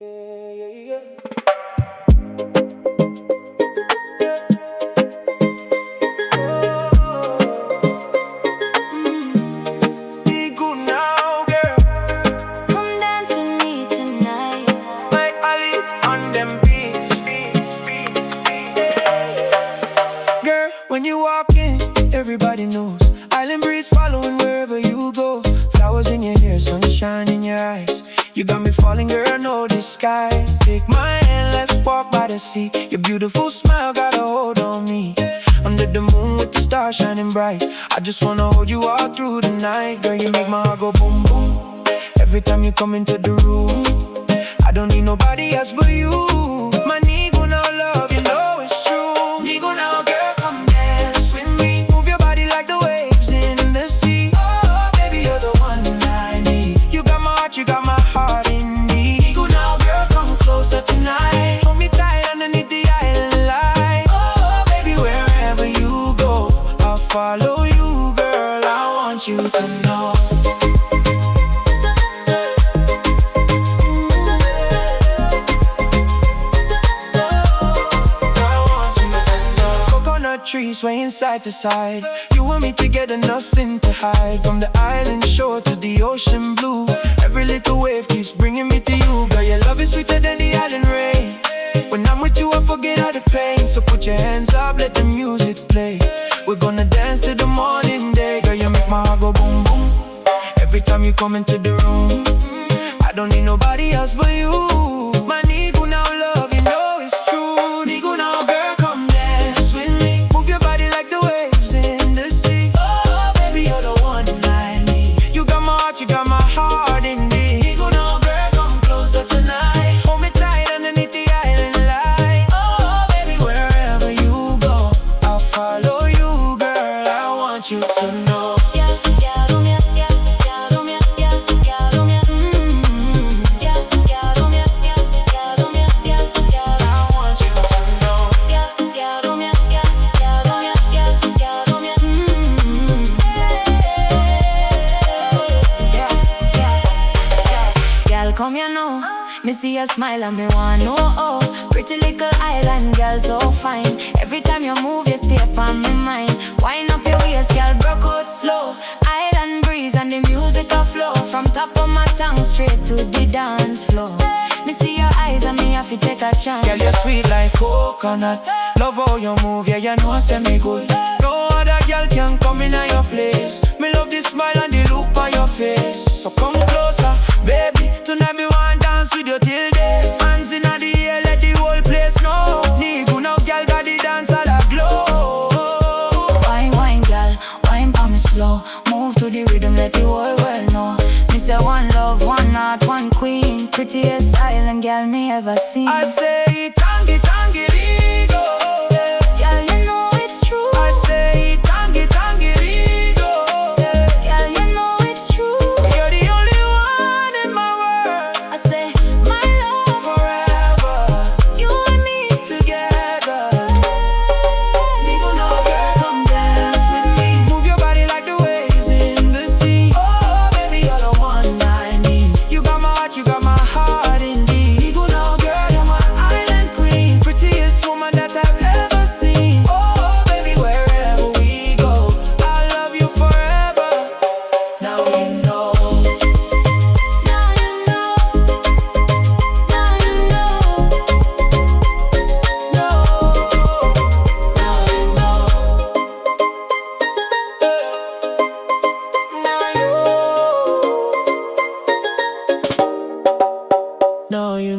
NIKUNAU girl, Come dance with me tonight. Mai Ali on them beats. Girl, when you walk in, everybody knows. Island breeze following wherever you go. Flowers in your hair, sunshine in your eyes. You got me falling, girl, no disguise. Take my hand, let's walk by the sea. Your beautiful smile got a hold on me. Under the moon with the stars shining bright, I just wanna hold you all through the night. Girl, you make my heart go boom, boom. Every time you come into the room, I don't need nobody else but you. My NIKUNAU love, you know it's true. NIKUNAU girl, come dance with me. Move your body like the waves in the sea. Oh, baby, you're the one I need. You got my heart, you got my heart in me. NIKUNAU girl, come closer tonight. Hold me tight underneath the island light. Oh, baby, wherever you go, I'll follow you, girl. I want you to know. Trees swaying side to side. You and me together, nothing to hide. From the island shore to the ocean blue, every little wave keeps bringing me to you. Girl, your love is sweeter than the island rain. When I'm with you, I forget all the pain. So put your hands up, let the music play. We're gonna dance till the morning day. Girl, you make my heart go boom, boom. Every time you come into the room, I don't need nobody else but you. My NIKUNAU love, you know it's true. NIKUNAU girl, come dance with me. Move your body like the waves in the sea. Oh, baby, you're the one I need. You got my heart, you got my heart in me. NIKUNAU girl, come closer tonight. Hold me tight underneath the island light. Oh, baby, wherever you go, I'll follow you, girl. I want you to know. Come here now, me see your smile and me want know, oh. Pretty little island girl, so fine. Every time you move, you stay on my mind. Wind up your waist, girl, broke out slow. Island breeze and the music a flow. From top of my tongue straight to the dance floor. Me see your eyes and me have to take a chance. Girl, you're sweet like coconut. Love how you move, yeah, you know I say me good. No other girl can come in your place. Me love the smile and the look on your face. So come closer, baby. Tonight me want dance with you till day. Hands in the air, let the whole place know. NIKUNAU girl got the dance all a glow. Wine, wine, girl, wine for me slow. Move to the rhythm, let the whole world know. Me say one love, one heart, one queen. Prettiest island girl me ever seen. I say tangi tangi rigo. Girl, you know it's true. I say tangi tangi rigo. Girl, you know it's true. You're the only one in my world. I say my love Forever, you and me together. NIKUNAU girl, come dance with me. Move your body like the waves in the sea. Oh, baby, you're the one I need. You got my heart, you got my heart indeed. NIKUNAU girl, you're my island queen. Prettiest woman that I've ever seen. Oh, baby, wherever we go, I'll love you forever. Now you know. Now you know. Now you know. No. Now you know. Now you Now you